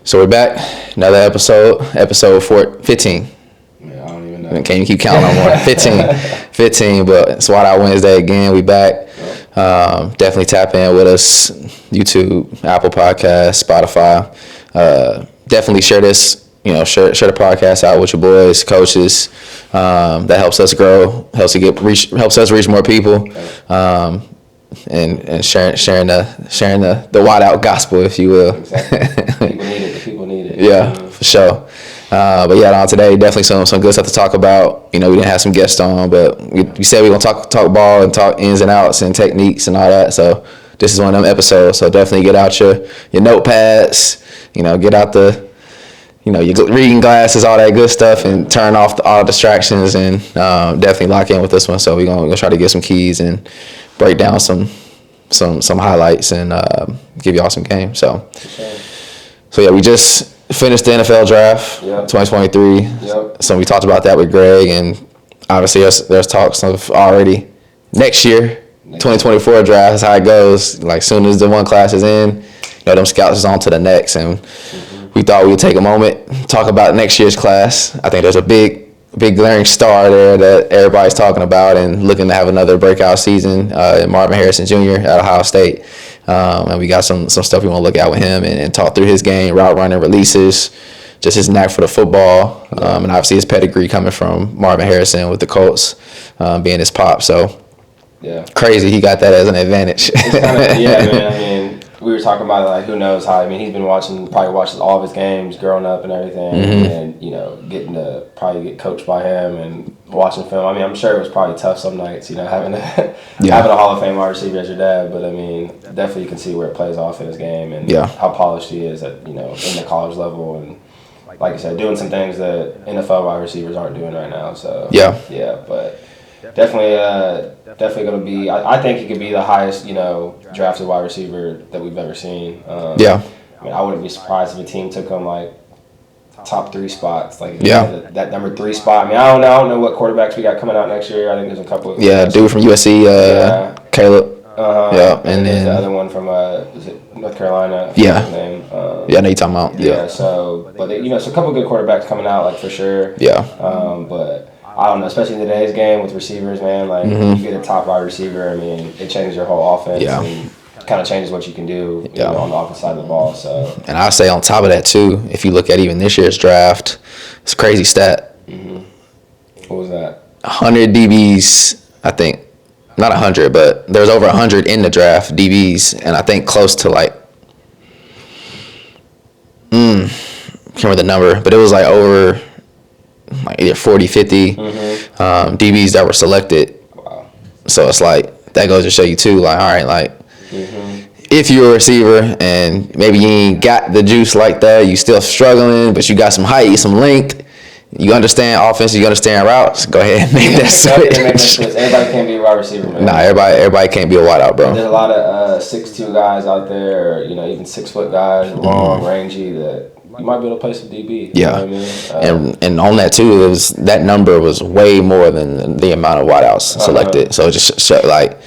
So we're back, another episode 15. Yeah, I don't even know. Can't even keep counting no more. 15, but it's WideOut Wednesday again. We back. Definitely tap in with us. YouTube, Apple Podcasts, Spotify. Definitely share this. Share the podcast out with your boys, coaches. That helps us grow. Helps us reach more people. And sharing the WideOut gospel, if you will. Exactly. People need it. Yeah, for sure. But yeah, today definitely some good stuff to talk about. We didn't have some guests on, but we said we gonna talk ball and talk ins and outs and techniques and all that. So this is one of them episodes. So definitely get out your notepads. Get out your reading glasses, all that good stuff, and turn off all distractions and definitely lock in with this one. So we're gonna try to get some keys and break down some highlights and give y'all some game. So yeah, we just finished the NFL draft, 2023. Yep. So we talked about that with Greg, and obviously there's talks of already next year, 2024 draft. That's how it goes. Like soon as the one class is in, them scouts is on to the next, and we thought we would take a moment, talk about next year's class. I think there's a big glaring star there that everybody's talking about and looking to have another breakout season. Marvin Harrison Jr. at Ohio State. And we got some stuff we want to look at with him and talk through his game, route running, releases, just his knack for the football, and obviously his pedigree coming from Marvin Harrison with the Colts, being his pop. So crazy he got that as an advantage. It's kinda, man. I mean, we were talking about it, like, who knows how. I mean, he's been probably watches all of his games growing up and everything, and getting to probably get coached by him and watching film. I mean, I'm sure it was probably tough some nights, having having a Hall of Fame wide receiver as your dad. But I mean, definitely you can see where it plays off in his game and how polished he is at in the college level, and like I said, doing some things that NFL wide receivers aren't doing right now. So but. Definitely going to be. I think he could be the highest, drafted wide receiver that we've ever seen. I mean, I wouldn't be surprised if a team took him like top 3 spots, like that number 3 spot. I mean, I don't know what quarterbacks we got coming out next year. I think there's a couple. Dude from USC, Caleb. And then the other one from is it North Carolina? His name. I know you're talking about. So, but so a couple good quarterbacks coming out, like for sure. But. I don't know, especially in today's game with receivers, man. Like, you get a top wide receiver, I mean, it changes your whole offense and kind of changes what you can do on the offensive side of the ball. So, and I say on top of that too, if you look at even this year's draft, it's a crazy stat. What was that? 100 DBs, I think. Not 100, but there's over 100 in the draft DBs, and I think close to like, can't remember the number, but it was like over. Like either 40, 50 DBs that were selected. Wow. So it's like, that goes to show you too, like, all right, like, if you're a receiver and maybe you ain't got the juice like that, you still struggling, but you got some height, some length, you understand offense, you understand routes, go ahead and make that switch. Everybody can't be a wide receiver, man. Nah, everybody can't be a wideout, bro. There's a lot of 6'2" guys out there, or, even 6-foot guys, long, rangy, that you might be able to play some DB. You know what I mean? And on that too, that number was way more than the amount of wideouts selected. So it just showed like,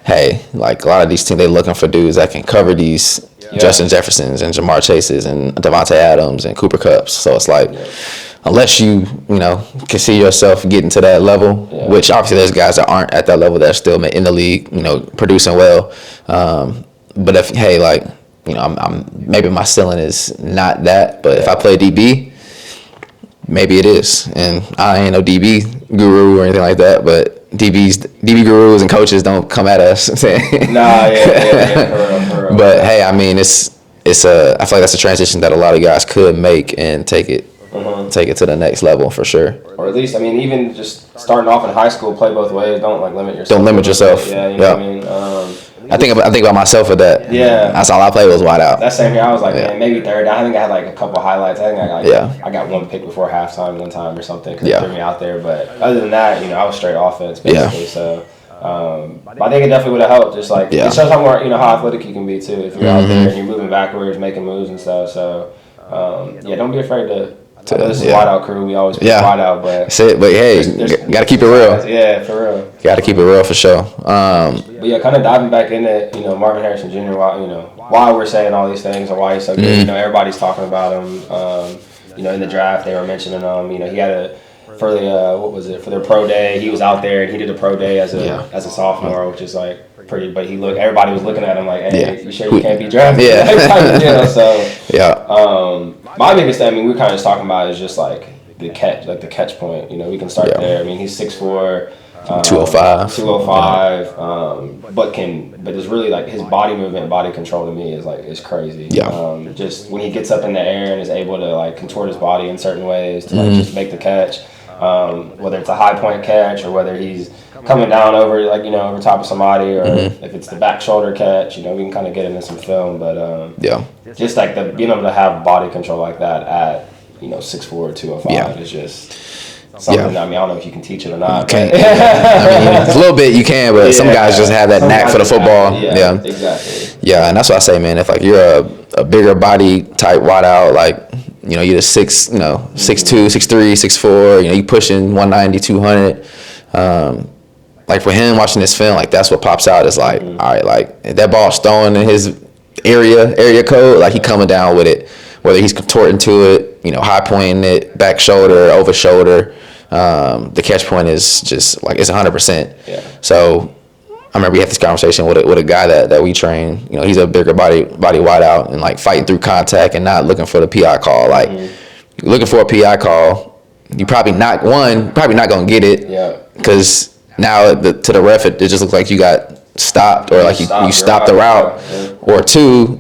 hey, like a lot of these teams, they looking for dudes that can cover these Justin Jeffersons and Jamar Chases and Devontae Adams and Cooper Kupps. So it's like, unless you can see yourself getting to that level, which obviously there's guys that aren't at that level that are still in the league, producing well. But if I'm maybe my ceiling is not that, but if I play DB, maybe it is. And I ain't no DB guru or anything like that, but DB gurus and coaches don't come at us saying. Nah, for real. But hey, I mean, I feel like that's a transition that a lot of guys could make and take it to the next level for sure. Or at least, I mean, even just starting off in high school, play both ways. Don't limit yourself. Don't limit yourself. Yeah, you know what I mean. I think about myself with that. Yeah, that's all I played was wideout. That same year, I was like, man, maybe third. I think I had like a couple highlights. I think I got one pick before halftime one time or something because they threw me out there. But other than that, I was straight offense basically. So, but I think it definitely would have helped. Just like it shows how more how athletic you can be too if you're out there and you're moving backwards, making moves and stuff. So, don't be afraid to This is WideOut crew. We always play WideOut, but that's it. But hey, got to keep it real. Yeah, for real. Got to keep it real for sure. But yeah, kind of diving back into Marvin Harrison Jr. Why we're saying all these things and why he's so good. Everybody's talking about him. In the draft they were mentioning him. He had for their pro day. He was out there and he did a pro day as a sophomore, which is like pretty. But everybody was looking at him like, hey, you sure you can't be drafted? Yeah. So my biggest thing, we were kind of just talking about is just like the catch point. We can start there. He's 6'4". 205. But it's really like his body movement, body control to me is crazy. Just when he gets up in the air and is able to like contort his body in certain ways to like just make the catch, whether it's a high point catch or whether he's coming down over over top of somebody or if it's the back shoulder catch, we can kind of get into some film, but just like being able to have body control like that at 6'4", 205 is just something. I don't know if you can teach it or not. A little bit you can, but some guys just have that knack for the football. Exactly. Yeah, and that's what I say, man. If like you're a bigger body type wideout, like you're 6'2", 6'3", 6'4", you pushing 190, 200. Like for him watching this film, like that's what pops out is like, all right, like if that ball's thrown in his area code, like he coming down with it, whether he's contorting to it, high pointing it, back shoulder, over shoulder. The catch point is just like it's 100%. Yeah. So I remember we had this conversation with a guy that we train. He's a bigger body wideout and like fighting through contact and not looking for the PI call. Like you're looking for a PI call, you probably not gonna get it. Yeah. Because now to the ref it just looks like you got stopped or like you stopped the route. Yeah. Or two,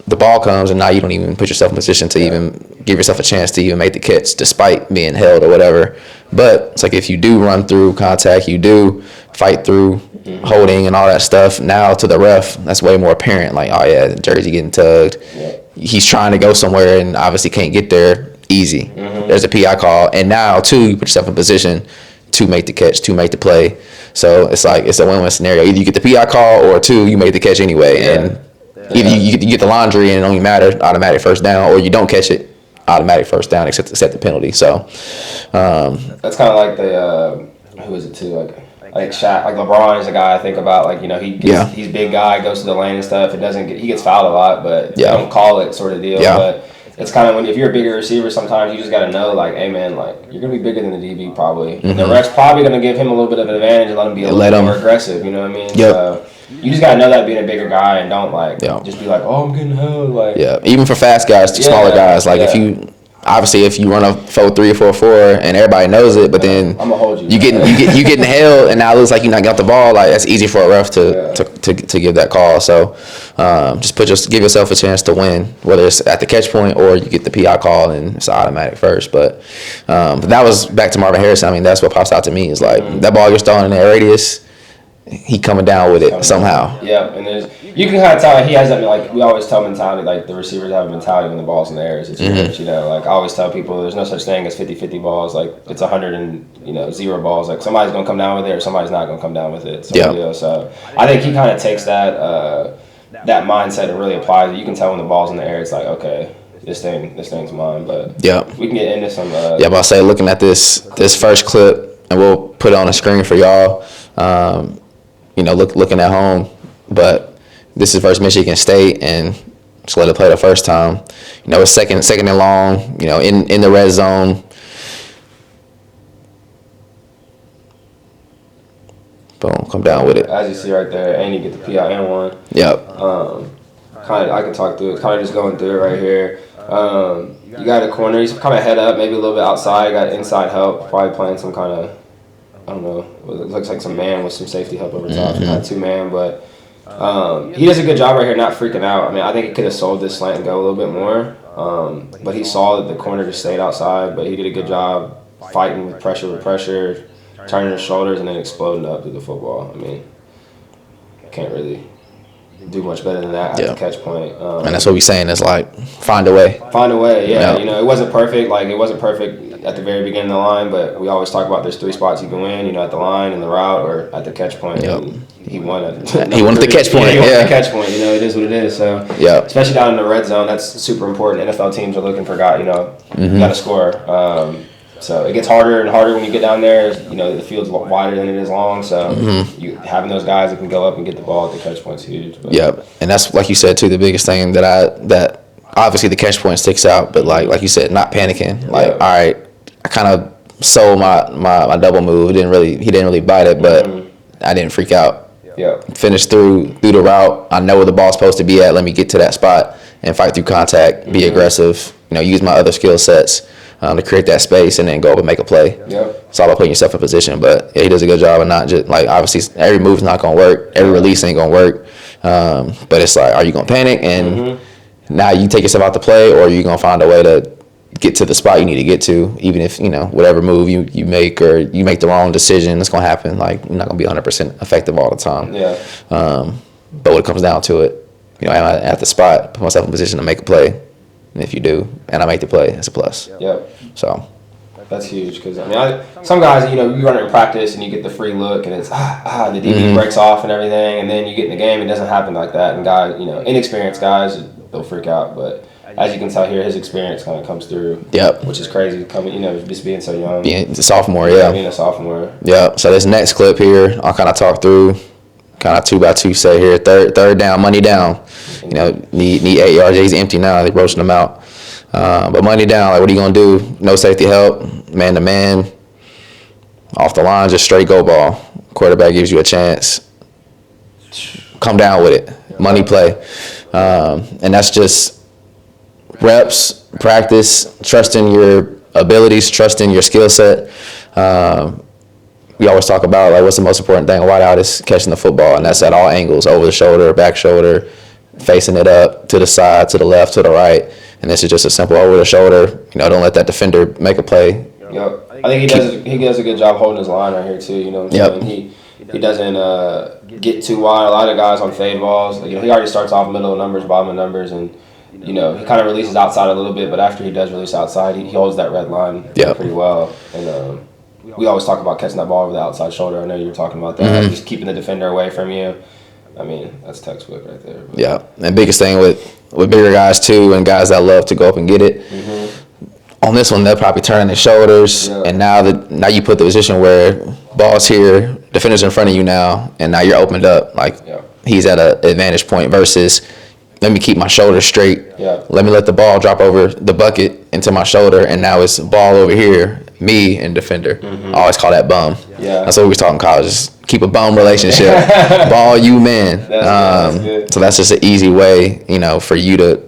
the ball comes and now you don't even put yourself in position to even give yourself a chance to even make the catch despite being held or whatever. But it's like if you do run through contact, you do fight through holding and all that stuff, now to the ref, that's way more apparent. Like, oh yeah, the jersey getting tugged. Yeah. He's trying to go somewhere and obviously can't get there easy. There's a PI call. And now, too, you put yourself in position to make the catch, to make the play. So it's like it's a win-win scenario. Either you get the PI call or two, you make the catch anyway. Yeah. And either you get the laundry and it don't even matter, automatic first down, or you don't catch it, automatic first down, except the penalty. So that's kind of like the who is it too? Like Shaq, like LeBron is a guy I think about. Like he's a big guy, goes to the lane and stuff. He gets fouled a lot, but they don't call it sort of deal. Yeah. But it's kind of if you're a bigger receiver, sometimes you just got to know, like, hey man, like you're gonna be bigger than the DB probably. And the ref's probably gonna give him a little bit of an advantage and let him be a little bit more aggressive. You know what I mean? Yep. So you just gotta know that being a bigger guy and don't just be like, oh, I'm getting held. Like even for fast guys to smaller guys, like if you run a 4.3 or 4.4 and everybody knows it, but then I'm gonna hold you. You getting held and now it looks like you're not getting the ball. Like that's easy for a ref to give that call. So just give yourself a chance to win, whether it's at the catch point or you get the PI call and it's automatic first. But that was back to Marvin Harrison. I mean, that's what pops out to me is like that ball gets thrown in that radius, he coming down with it somehow. Yeah, and you can kind of tell he has that, like we always tell mentality, like the receivers have a mentality when the ball's in the air. It's like I always tell people there's no such thing as 50-50 balls. Like it's 100 and 0 balls. Like somebody's gonna come down with it or somebody's not gonna come down with it. So I think he kind of takes that mindset and really applies it. You can tell when the ball's in the air. It's like, okay, this thing's mine. But we can get into some. But I say looking at this first clip, and we'll put it on the screen for y'all. Looking at home, but this is versus Michigan State, and just let it play the first time. It's second and long. In the red zone. Boom, come down with it. As you see right there, and you get the PI and one. Yep. I can talk through it. Kind of just going through it right here. You got a corner. He's kind of head up, maybe a little bit outside. Got inside help. Probably playing some kind of, I don't know. It looks like some man with some safety help over top. Not 2-man, but he does a good job right here, not freaking out. I mean, I think he could have sold this slant and go a little bit more. But he saw that the corner just stayed outside. But he did a good job fighting with pressure, turning his shoulders, and then exploding up to the football. I mean, can't really do much better than that at the catch point. And that's what we're saying is like find a way. Find a way, yeah. It wasn't perfect. Like it wasn't perfect at the very beginning of the line, but we always talk about there's 3 spots you can win. At the line, in the route, or at the catch point. Yep. he wanted the catch point. He wanted the catch point. You know, it is what it is. So yeah, especially down in the red zone, that's super important. NFL teams are looking for guys. You know, you got to score. So it gets harder and harder when you get down there. You know, the field's wider than it is long. So you having those guys that can go up and get the ball at the catch point's huge. But. Yeah, and that's like you said too. The biggest thing that obviously the catch point sticks out, but like you said, not panicking. Like all right, I kind of sold my double move. He didn't really bite it, but I didn't freak out. Yeah, finish through the route. I know where the ball's supposed to be at. Let me get to that spot and fight through contact. Be aggressive. You know, use my other skill sets. To create that space and then go up and make a play. Yeah. It's all about putting yourself in position. But yeah, he does a good job of not just like obviously every move's not gonna work, every release ain't gonna work. But it's like, are you gonna panic and now you take yourself out the play, or are you gonna find a way to get to the spot you need to get to, even if you know whatever move you make or you make the wrong decision, it's gonna happen. Like you're not gonna be 100% effective all the time. Yeah. But when it comes down to it, you know, am I at the spot, put myself in position to make a play. And if you do, and I make the play, it's a plus. Yep. So that's huge because I mean, some guys, you know, you run it in practice and you get the free look and it's the DB breaks off and everything, and then you get in the game, it doesn't happen like that. And guys, you know, inexperienced guys, they'll freak out. But as you can tell here, his experience kind of comes through. Yep. Which is crazy coming, you know, just being so young. Being a sophomore, yeah. Being a sophomore. Yeah. So this next clip here, I'll kind of talk through. Kind of 2x2 say here, third down, money down. You know, need 8 yards. He's empty now. They're roasting him out. But money down. Like, what are you gonna do? No safety help, man to man, off the line, just straight go ball. Quarterback gives you a chance. Come down with it. Money play, and that's just reps, practice, trusting your abilities, trusting your skill set. We always talk about like what's the most important thing. Wideout is catching the football, and that's at all angles: over the shoulder, back shoulder, facing it up, to the side, to the left, to the right. And this is just a simple over the shoulder. You know, don't let that defender make a play. Yep. I think he does a good job holding his line right here too. You know what I'm saying? He doesn't get too wide. A lot of guys on fade balls, you know, he already starts off middle of numbers, bottom of numbers, and you know he kind of releases outside a little bit. But after he does release outside, he holds that red line pretty well. And we always talk about catching that ball over the outside shoulder. I know you were talking about that. Just keeping the defender away from you. I mean, that's textbook right there. But. Yeah, and biggest thing with bigger guys too, and guys that love to go up and get it. On this one, they're probably turning their shoulders, and now you put the position where ball's here, defender's in front of you now, and now you're opened up. Like he's at an advantage point versus let me keep my shoulders straight. Let me let the ball drop over the bucket into my shoulder, and now it's ball over here, me and defender. I always call that bum. That's what we was talking in college. Just keep a bum relationship. Ball, you, man. That's good. So that's just an easy way, you know, for you to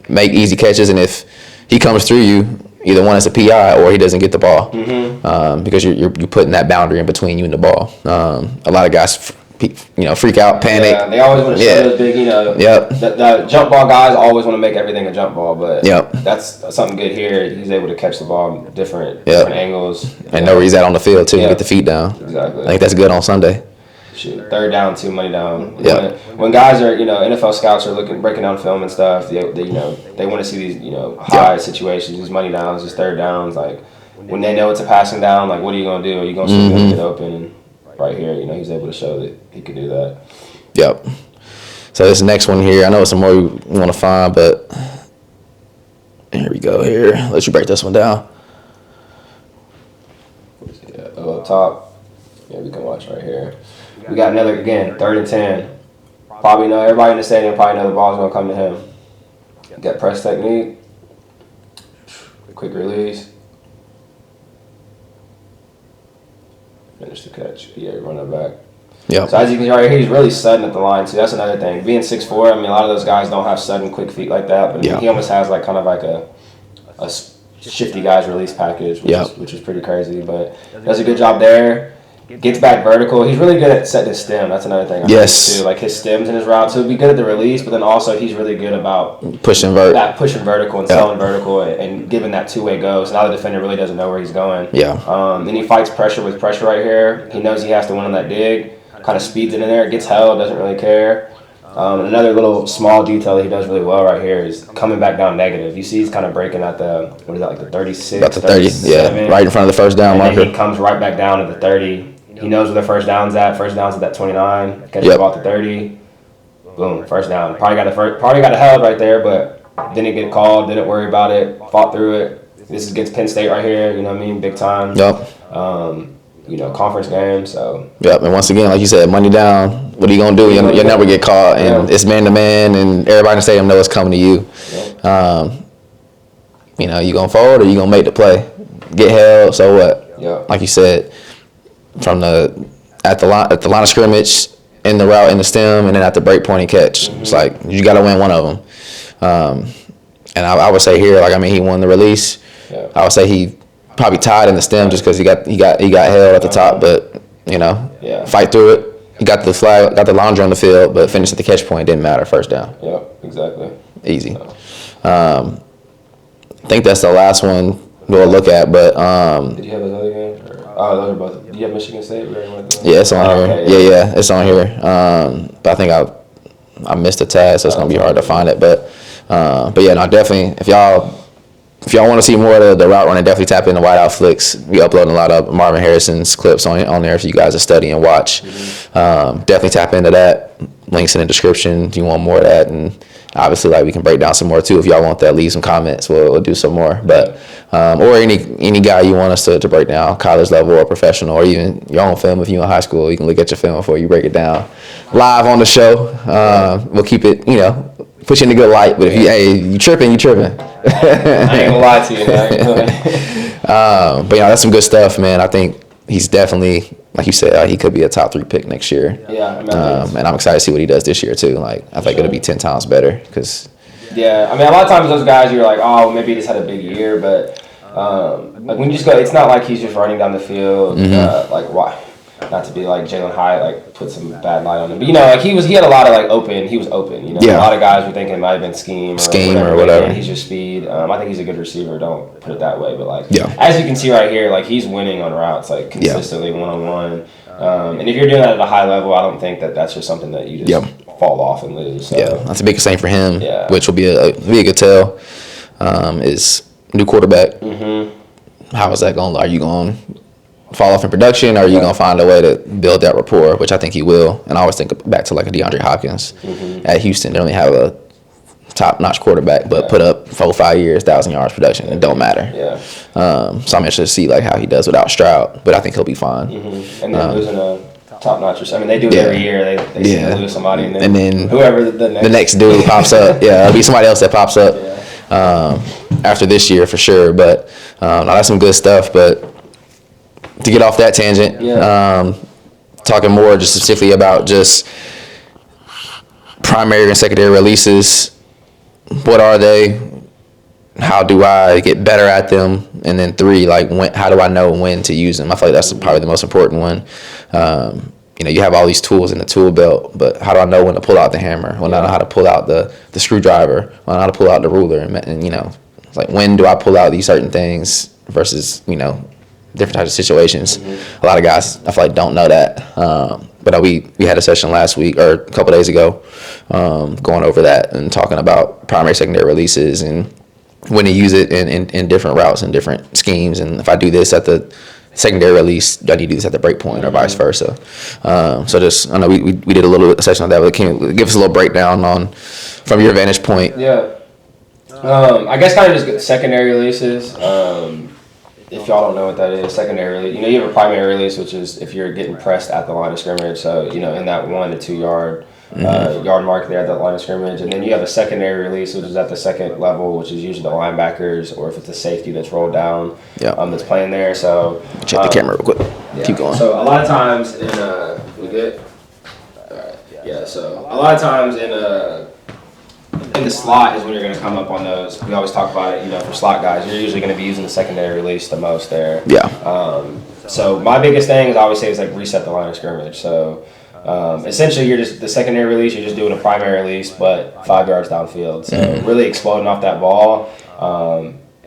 make easy catches. And if he comes through you, either one is a PI or he doesn't get the ball because you're putting that boundary in between you and the ball. A lot of guys, you know, freak out, panic. Yeah, they always want to show those big, you know. The jump ball guys always want to make everything a jump ball, but that's something good here. He's able to catch the ball different angles. And know where he's at on the field, too, and get the feet down. Exactly. I think that's good on Sunday. Shoot, third down, money down. When guys are, you know, NFL scouts are breaking down film and stuff, they you know, they want to see these, you know, high situations, these money downs, these third downs. Like, when they know it's a passing down, like, what are you going to do? Are you going to shoot them get open? And right here, you know, he's able to show that he can do that. Yep. So this next one here, I know it's some more we want to find, but here we go here. Let you break this one down. Up top. Yeah, we can watch right here. We got another, again, 3rd and 10. Probably know, everybody in the stadium probably know the ball's going to come to him. Got press technique. Quick release. Finish the catch. Yeah, run it back. Yeah. So as you can see right here, he's really sudden at the line too. That's another thing. Being 6'4", I mean, a lot of those guys don't have sudden, quick feet like that. But he almost has like kind of like a shifty guy's release package, which is pretty crazy. But does a good job there. Gets back vertical. He's really good at setting his stem. That's another thing. Too. Like his stems and his routes. He'll be good at the release, but then also he's really good about pushing vertical and selling vertical and giving that two-way go. So now the defender really doesn't know where he's going. Then he fights pressure with pressure right here. He knows he has to win on that dig. Kind of speeds it in there. Gets held. Doesn't really care. Another little small detail that he does really well right here is coming back down negative. You see he's kind of breaking at the, what is that, like the 36? About the 30, right in front of the first down marker. Then he comes right back down to the 30. He knows where the first down's at. First down's at that 29. Catches the ball at the 30. Boom, first down. Probably got a held right there, but didn't get called. Didn't worry about it. Fought through it. This is against Penn State right here. You know what I mean? Big time. Yep. Conference game. So. Yep. And once again, like you said, money down. What are you gonna do? Your number get called, and it's man to man, and everybody in the stadium knows it's coming to you. Yep. You gonna fold or you gonna make the play? Get held. So what? Yep. Like you said, from at the line of scrimmage, in the route, in the stem, and then at the break point and catch. Mm-hmm. It's like you got to win one of them. And I would say here, he won the release. Yeah. I would say he probably tied in the stem just because he got held at the top, but fight through it. He got the flag, got the laundry on the field, but finished at the catch point. Didn't matter. First down. Yeah, exactly. Easy. I think that's the last one we'll look at, but did you have those other games? Those are both. Do you have Michigan State? Yeah, it's on here. Okay, yeah, it's on here. But I think I missed a tag, so it's gonna be hard to find it. But yeah, no, definitely. If y'all want to see more of the route running, definitely tap into WideOutFlix. We uploading a lot of Marvin Harrison's clips on there for you guys to study and watch. Mm-hmm. Definitely tap into that. Links in the description if you want more of that, and obviously, we can break down some more too. If y'all want that, leave some comments. We'll do some more. But or any guy you want us to break down, college level or professional, or even your own film. If you're in high school, you can look at your film before you break it down live on the show. We'll keep it, put you in a good light. But if you tripping, you tripping. I ain't gonna lie to you, man. But that's some good stuff, man. I think he's definitely, like you said, he could be a top 3 pick next year. Yeah, and I'm excited to see what he does this year too. I think it'll be 10 times better because. Yeah, a lot of times those guys you're like, oh, maybe he just had a big year, but when you just go, it's not like he's just running down the field. Mm-hmm. Why? Not to be like Jalen Hyatt, put some bad light on him, but he had a lot of open. He was open. Yeah. A lot of guys were thinking it might have been scheme or whatever. He's just speed. I think he's a good receiver. Don't put it that way, but yeah. As you can see right here, he's winning on routes consistently 1-on-1. And if you're doing that at a high level, I don't think that's just something that you just fall off and lose. So. Yeah, that's a big thing for him. Yeah. Which will be a good tell. Is new quarterback. Mm-hmm. How is that going? Are you going to fall off in production, or are you going to find a way to build that rapport? Which I think he will. And I always think back to a DeAndre Hopkins at Houston. They only have a top-notch quarterback, but put up 4-5 years, 1,000 yards production. It don't matter. Yeah. So I'm interested to see how he does without Stroud, but I think he'll be fine. Mm-hmm. And then losing a top-notch. They do it every year. They seem to lose somebody, and then whoever the next dude pops up. Yeah, it'll be somebody else that pops up after this year for sure. But that's some good stuff. But to get off that tangent, talking more just specifically about just primary and secondary releases. What are they? How do I get better at them? And then 3, how do I know when to use them? I feel like that's probably the most important one. You have all these tools in the tool belt, but how do I know when to pull out the hammer? When I know how to pull out the screwdriver? When I know how to pull out the ruler? And when do I pull out these certain things versus, different types of situations? A lot of guys, I feel like, don't know that. But we had a session last week or a couple days ago going over that and talking about primary, secondary releases and when to use it in different routes and different schemes. And if I do this at the secondary release, do I need to do this at the break point or vice versa? So just, I know we did a little session on that, but can you give us a little breakdown from your vantage point? Yeah. I guess kind of just secondary releases. If y'all don't know what that is, secondary release, you have a primary release, which is if you're getting pressed at the line of scrimmage. So, in that 1 to 2 yard yard mark there at the line of scrimmage. And then you have a secondary release, which is at the second level, which is usually the linebackers, or if it's a safety that's rolled down, that's playing there. So check the camera real quick. Yeah. Keep going. So a lot of times we good? All right. Yeah, so a lot of times in the slot is when you're going to come up on those. We always talk about it, for slot guys, you're usually going to be using the secondary release the most there. Yeah. So my biggest thing is I always say is reset the line of scrimmage. So essentially you're just the secondary release, you're just doing a primary release, but 5 yards downfield. So really exploding off that ball.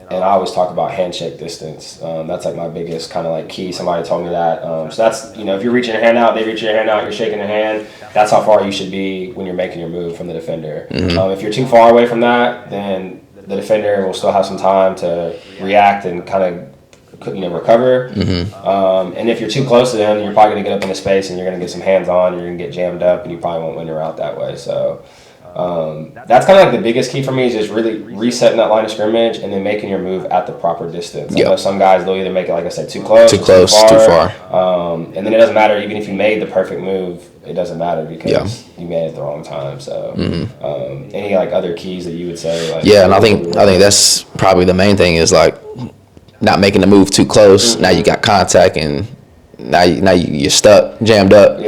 And I always talk about handshake distance. That's my biggest kind of key. Somebody told me that. So that's, if you're reaching your hand out, they reach your hand out, you're shaking their hand. That's how far you should be when you're making your move from the defender. If you're too far away from that, then the defender will still have some time to react and kind of recover. And if you're too close to them, you're probably going to get up into space and you're going to get some hands on. You're going to get jammed up, and you probably won't win your route that way. So that's kind of like the biggest key for me is just really resetting that line of scrimmage and then making your move at the proper distance. I know some guys, they'll either make it, like I said, too close, too far. And then it doesn't matter, even if you made the perfect move, it doesn't matter because you made it at the wrong time. So any like other keys that you would say? Like, and I think that's probably the main thing is like not making the move too close. Now you got contact and now you're stuck, jammed up,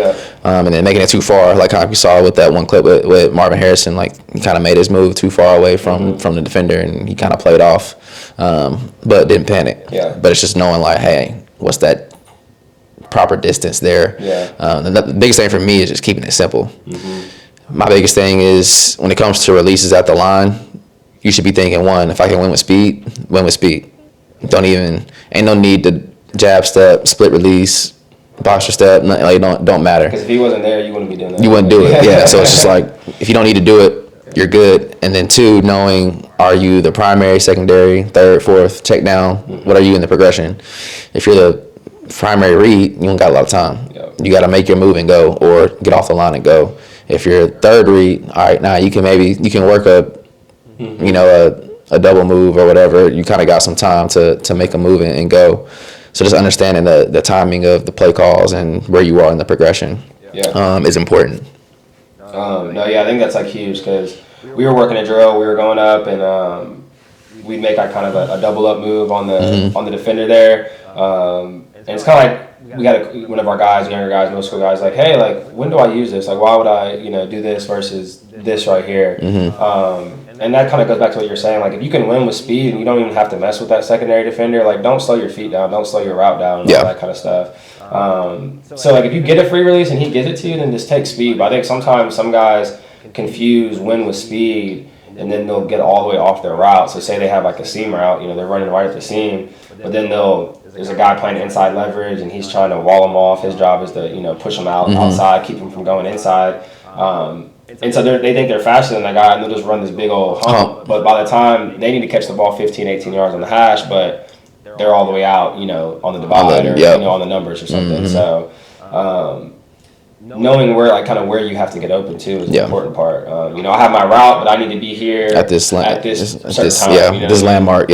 and then making it too far, like how you saw with that one clip with Marvin Harrison. Like he kind of made his move too far away from the defender, and he kind of played off, but didn't panic. But it's just knowing like, hey, what's that proper distance there? The biggest thing for me is just keeping it simple. My biggest thing is when it comes to releases at the line, you should be thinking, one, if I can win with speed, win with speed. Ain't no need to jab step, split release, boxer step, like don't matter. Because if he wasn't there, you wouldn't be doing that. You wouldn't do it, So it's just like, if you don't need to do it, you're good. And then two, knowing, are you the primary, secondary, third, fourth, check down? What are you in the progression? If you're the primary read, you don't got a lot of time. You got to make your move and go, or get off the line and go. If you're third read, all right, now you can work a double move or whatever. You kind of got some time to make a move and go. So just understanding the timing of the play calls and where you are in the progression is important. I think that's like huge because we were working a drill. We were going up and we'd make like kind of a double up move on the defender there. And it's kind of like we got one of our guys, younger guys, middle school guys, like, hey, like when do I use this? Like why would I do this versus this right here? And that kind of goes back to what you're saying. Like, if you can win with speed and you don't even have to mess with that secondary defender, like, don't slow your feet down, don't slow your route down, and all that kind of stuff. So, like, if you get a free release and he gives it to you, then just take speed. But I think sometimes some guys confuse win with speed, and then they'll get all the way off their route. So, say they have, like, a seam route, they're running right at the seam, but then there's a guy playing inside leverage, and he's trying to wall them off. His job is to, push them outside, keep them from going inside. And so they think they're faster than that guy, and they'll just run this big old hump. But by the time they need to catch the ball 15, 18 yards on the hash, but they're all the way out, on the divide or on the numbers or something. So knowing where you have to get open too is the important part. I have my route, but I need to be here at this time. This landmark.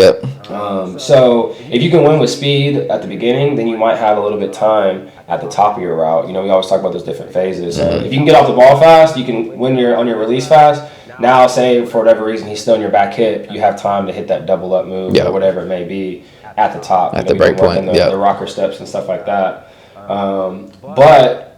So if you can win with speed at the beginning, then you might have a little bit of time at the top of your route. We always talk about those different phases. If you can get off the ball fast, you can win on your release fast. Now, say for whatever reason he's still in your back hip, you have time to hit that double up move or whatever it may be at the top. At the break point. The rocker steps and stuff like that. But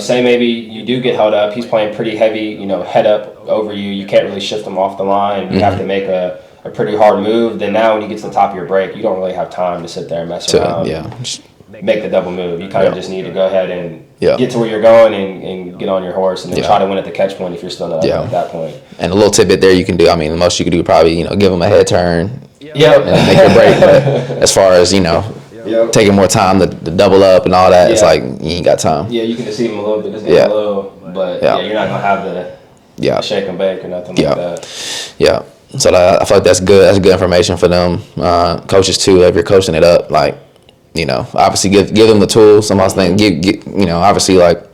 say maybe you do get held up. He's playing pretty heavy, head up over you. You can't really shift him off the line. You have to make a pretty hard move. Then now when you get to the top of your break, you don't really have time to sit there and mess around. Make the double move. You kind of just need to go ahead and get to where you're going and get on your horse and then try to win at the catch point if you're still not at that point. And a little tidbit there you can do. I mean, the most you can do probably, give them a head turn and make your break. But as far as, taking more time to double up and all that, it's like you ain't got time. Yeah, you can deceive them a little bit. Just get a little, but you're not going to have the shake and bake or nothing like that. Yeah. So I feel like that's good. That's good information for them. Coaches, too, if you're coaching it up, like, obviously give them the tools. Some of things, obviously, like,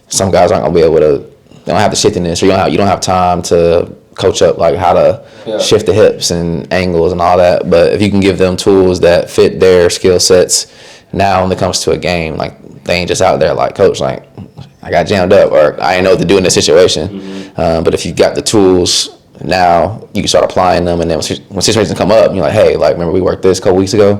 some guys aren't going to be able to, they don't have the shiftiness, or you don't have time to coach up, like, how to shift the hips and angles and all that. But if you can give them tools that fit their skill sets now when it comes to a game, like, they ain't just out there like, coach, like, I got jammed up, or I ain't know what to do in this situation. But if you got the tools, now you can start applying them, and then when situations come up, you're like, hey, like, remember we worked this a couple weeks ago?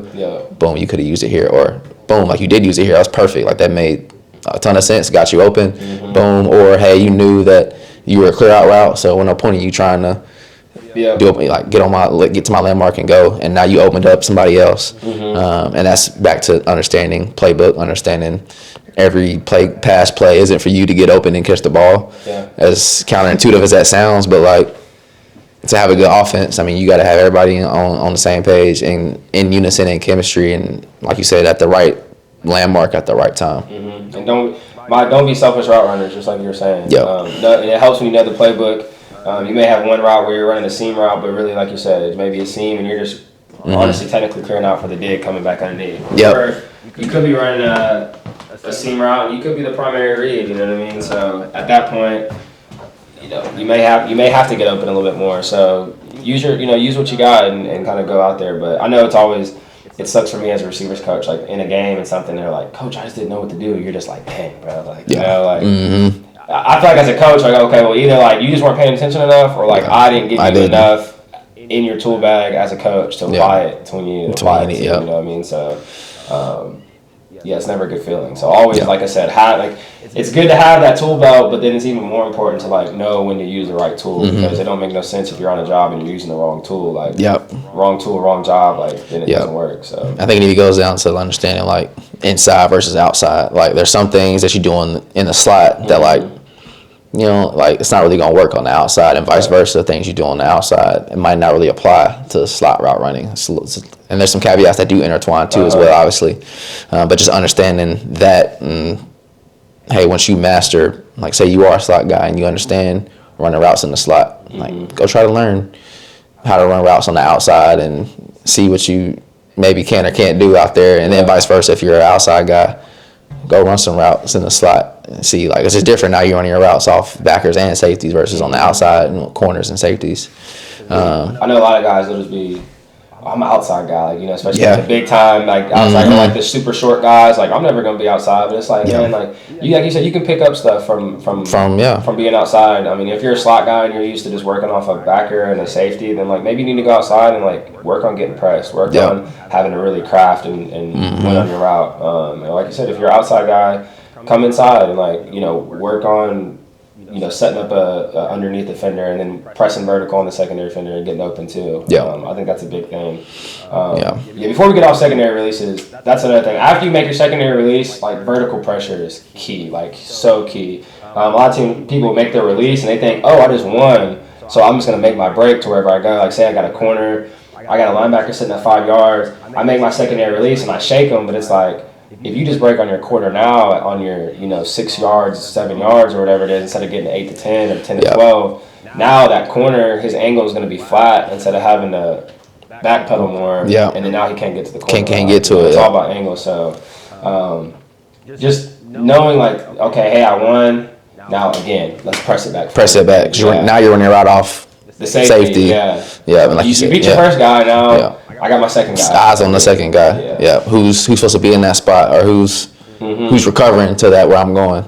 Boom, you could have used it here. Or boom, like, you did use it here. That's perfect. Like, that made a ton of sense, got you open. Boom. Or hey, you knew that you were a clear out route, so when no point in you trying to get to my landmark and go, and now you opened up somebody else. And that's back to understanding playbook, understanding every pass play isn't for you to get open and catch the ball. As counterintuitive as that sounds, but like, to have a good offense, I mean, you got to have everybody on the same page and in unison and chemistry, and like you said, at the right landmark at the right time. And don't be selfish route runners, just like you were saying. And it helps when you know the playbook. You may have one route where you're running a seam route, but really, like you said, it may be a seam and you're just honestly technically clearing out for the dig coming back underneath. Yep. Or you could be running a seam route and you could be the primary read, you know what I mean? So at that point, you know, you may have to get open a little bit more. So use what you got and kind of go out there. But I know it sucks for me as a receivers coach, like in a game and something, they're like, coach, I just didn't know what to do. You're just like, dang, bro. Like, you know, like, I feel like as a coach, like, okay, well, either like you just weren't paying attention enough or like I didn't give you enough in your tool bag as a coach to apply it to when you apply it. You know what I mean? So, yeah, it's never a good feeling. So always, like I said, it's good to have that tool belt, but then it's even more important to like know when to use the right tool because it don't make no sense if you're on a job and you're using the wrong tool. Like, wrong tool, wrong job, like then it doesn't work. So I think it even goes down to understanding like inside versus outside. Like there's some things that you do in the slot that like, you know, like it's not really gonna work on the outside, and vice versa. Things you do on the outside, it might not really apply to slot route running. And there's some caveats that do intertwine too, as well, obviously. But just understanding that, and hey, once you master, like say you are a slot guy and you understand running routes in the slot, like go try to learn how to run routes on the outside and see what you maybe can or can't do out there, and then vice versa. If you're an outside guy, go run some routes in the slot and see, like, it's just different now. You're running your routes off backers and safeties versus on the outside and corners and safeties. I know a lot of guys will just be, I'm an outside guy, like, you know, especially like the big time, like outside, like the super short guys. Like, I'm never gonna be outside, but it's like, man, like you said, you can pick up stuff from being outside. I mean, if you're a slot guy and you're used to just working off a backer and a safety, then like maybe you need to go outside and like work on getting pressed, work on having to really craft and win on your route. And like you said, if you're an outside guy, come inside and like, you know, work on, you know, setting up a underneath defender and then pressing vertical on the secondary defender and getting open too. I think that's a big thing. Before we get off secondary releases, that's another thing. After you make your secondary release, like vertical pressure is key, like so key. A lot of people make their release and they think, oh, I just won, so I'm just gonna make my break to wherever I go. Like say I got a corner, I got a linebacker sitting at 5 yards, I make my secondary release and I shake them, but it's like, if you just break on your quarter now on your, you know, 6 yards, 7 yards or whatever it is, instead of getting 8 to 10 or 10 to 12, now that corner, his angle is going to be flat instead of having to backpedal more. And then now he can't get to the corner. Can't get to it. It's all about angle. So just knowing like, okay, hey, I won. Now again, let's press it back. Press it back. Now you're running right off the safety. Like you beat your first guy now. I got my second guy. Eyes on the second guy. Who's supposed to be in that spot, or who's recovering to that where I'm going.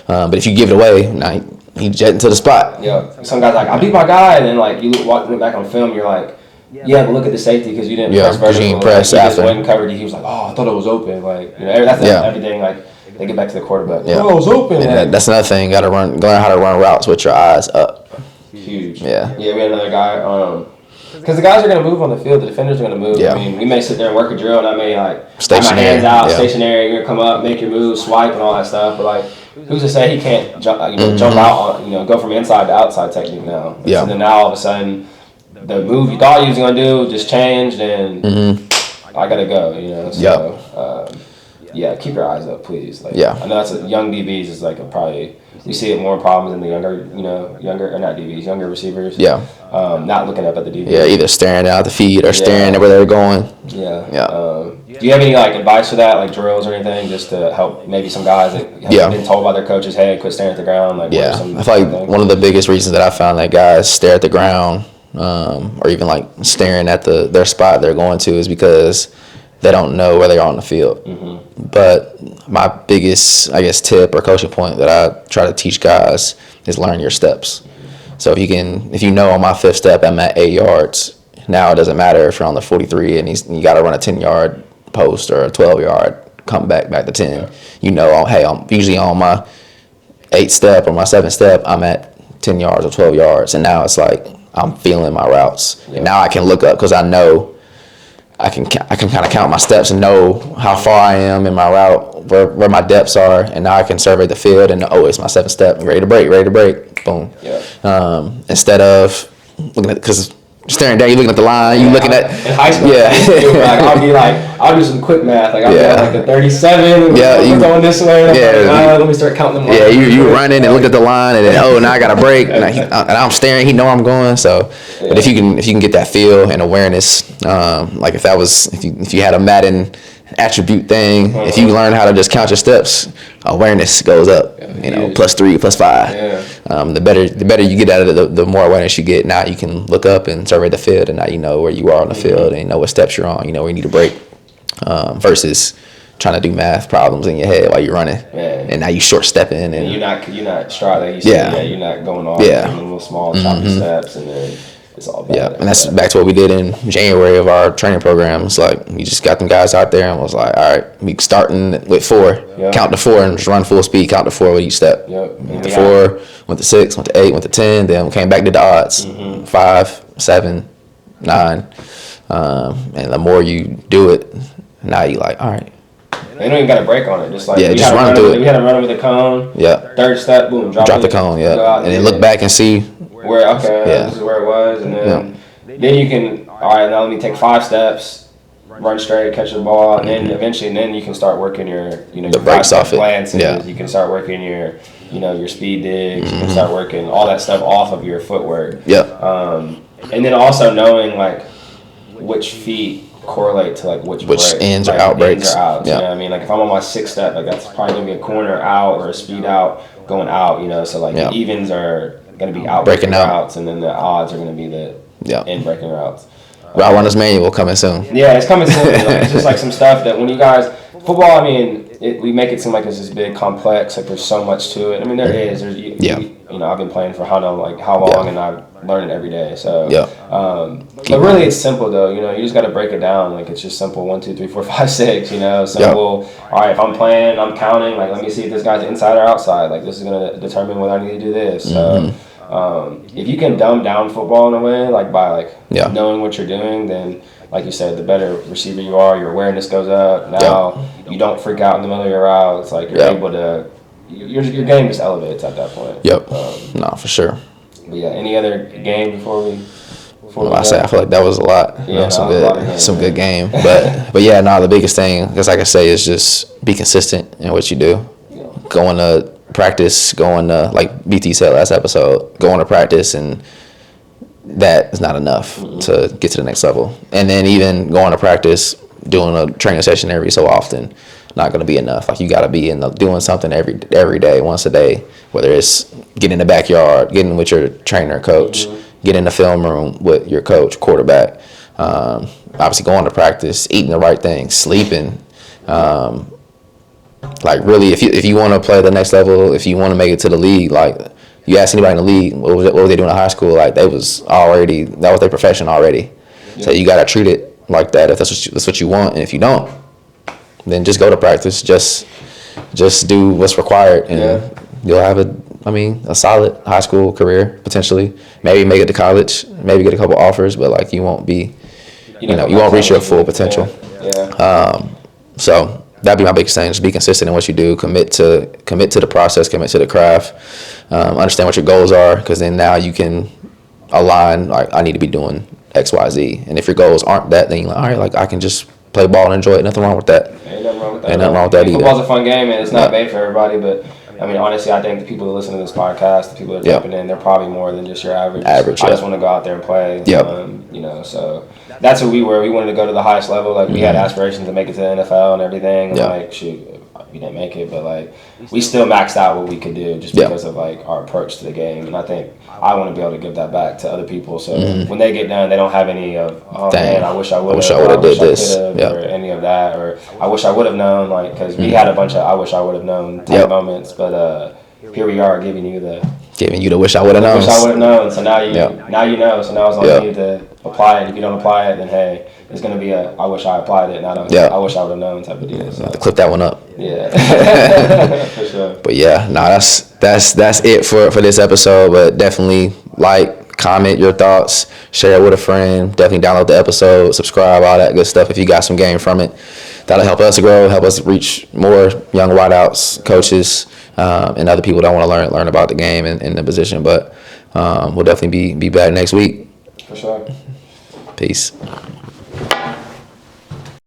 But if you give it away, now he jetting to the spot. Some guys like, I beat my guy, and then like you look back on film, you're like, but look at the safety because you didn't press vertical. You didn't press after. He just wasn't covered. He was like, oh, I thought it was open. Like, you know, that's everything. Like they get back to the quarterback. Oh, it was open. And that's another thing. Got to learn how to run routes with your eyes up. Huge. We had another guy. Because the guys are going to move on the field. The defenders are going to move. I mean, we may sit there and work a drill, and I may, like, have my hands out, stationary, you're going to come up, make your move, swipe, and all that stuff. But, like, who's to say he can't jump out, go from inside to outside technique now. So then now, all of a sudden, the move you thought you was going to do just changed, and I got to go, you know. So, keep your eyes up, please. Like, I know that's young DBs is, like, probably... You see it more problems in the younger receivers. Not looking up at the DB. Either staring out the feed or staring at where they're going. Do you have any like advice for that, like drills or anything, just to help maybe some guys that have been told by their coaches, hey, quit staring at the ground? Like, I feel like one of the biggest reasons that I found that guys stare at the ground, or even like staring at their spot they're going to, is because they don't know where they are on the field. But my biggest, I guess, tip or coaching point that I try to teach guys is learn your steps. So if you know on my 5th step I'm at 8 yards, now it doesn't matter if you're on the 43 and you got to run a 10-yard post or a 12-yard, come back to 10. You know, hey, I'm usually on my 8th step or my 7th step, I'm at 10 yards or 12 yards. And now it's like I'm feeling my routes. And now I can look up because I know I can kind of count my steps and know how far I am in my route, where my depths are, and now I can survey the field and it's my 7th step, ready to break, boom. Instead of looking at, because staring down, you looking at the line, you looking at in high school. I'll do some quick math. Like I'll be like the 37. We're going this way. Let me start counting them. Yeah, you running and look at the line, and then now I got a break, and I'm staring. He know I'm going. So, but if you can get that feel and awareness, like if you had a Madden attribute thing, if you learn how to just count your steps, awareness goes up. +3, +5. The better you get out of it, the more awareness you get. Now you can look up and survey the field, and now you know where you are on the field, and you know what steps you're on. You know where you need to break, versus trying to do math problems in your head while you're running, and now you short stepping, and you're not striding. You're not going off little small choppy steps, and then it's all bad. And that's back to what we did in January of our training program. It's like we just got them guys out there and was like, all right, we starting with 4, count to 4 and just run full speed, count to 4 with each step. Went to 4, went to 6, went to 8, went to 10, then we came back to the odds, 5, 7, 9, and the more you do it, now you like, all right. They don't even got a break on it. Just like just run through it. We had to run it with a cone. Third step, boom, drop the cone. And then look back and see where. This is where it was, and then you can. All right, now let me take 5 steps, run straight, catch the ball, and then eventually, you can start working your the breaks off it. You can start working your your speed digs. You can start working all that stuff off of your footwork. And then also knowing like which feet correlate to like which break, ins or out breaks. You know what I mean? Like if I'm on my 6th step, like that's probably gonna be a corner out or a speed out going out. So like the evens are gonna be out breaking routes, and then the odds are gonna be the in breaking routes. Route runner's manual coming soon. Yeah, it's coming soon. It's just like some stuff that when you guys football, I mean, we make it seem like it's this big complex. Like there's so much to it. I mean, there is. I've been playing for how long, and I've learned it every day. So but really, it's simple though. You just got to break it down. Like it's just simple. 1, 2, 3, 4, 5, 6. Simple. All right, if I'm playing, I'm counting. Like let me see if this guy's inside or outside. Like this is gonna determine whether I need to do this. So if you can dumb down football in a way, like by knowing what you're doing, then like you said, the better receiver you are, your awareness goes up. Now you don't freak out in the middle of your route. It's like you're able to. Your game just elevates at that point. No, for sure. But any other game before we I feel like that was a lot. Some good game. But the biggest thing, because like I say, is just be consistent in what you do. Going to practice, like BT said last episode, going to practice, and that is not enough to get to the next level. And then even going to practice, doing a training session every so often, not going to be enough. Like you got to be doing something every day, once a day, whether it's getting in the backyard, getting with your trainer, coach, get in the film room with your coach, quarterback. Obviously going to practice, eating the right things, sleeping. Like really, if you want to play the next level, if you want to make it to the league, like you ask anybody in the league, what was they doing in high school? Like that was their profession already. So you got to treat it like that if that's what you want. And if you don't, then just go to practice. Just do what's required, and you'll have a solid high school career potentially. Maybe make it to college, maybe get a couple offers, but like you won't be, you won't reach your full potential. So that'd be my biggest thing. Just be consistent in what you do. Commit to the process. Commit to the craft. Understand what your goals are, because then now you can align. Like I need to be doing X, Y, Z. And if your goals aren't that, then you're like, all right, like I can just play ball and enjoy it. Nothing wrong with that. Ain't nothing wrong with that either. Football's a fun game, and it's not made for everybody. But I mean, honestly, I think the people that listen to this podcast, the people that are jumping in, they're probably more than just your average. I just want to go out there and play. So that's what we were. We wanted to go to the highest level. Like we had aspirations to make it to the NFL and everything. And like, shoot, we didn't make it, but like we still maxed out what we could do just because of like our approach to the game. And I think I want to be able to give that back to other people. So when they get done, they don't have any of, man, I wish I would have did this, or any of that, or I wish I would have known. Like, because we had a bunch of I wish I would have known type moments, but here we are giving you the wish I would have known. Wish I would have known. So now you know. So now it's on you to apply it. If you don't apply it, then hey, it's gonna be a I wish I applied it, not a I wish I would have known type of deal. So. Clip that one up. Yeah, for sure. But that's it for this episode. But definitely comment your thoughts, share it with a friend. Definitely download the episode, subscribe, all that good stuff. If you got some game from it, that'll help us grow, help us reach more young wideouts, coaches, and other people that want to learn about the game and the position. But we'll definitely be back next week. For sure. Peace.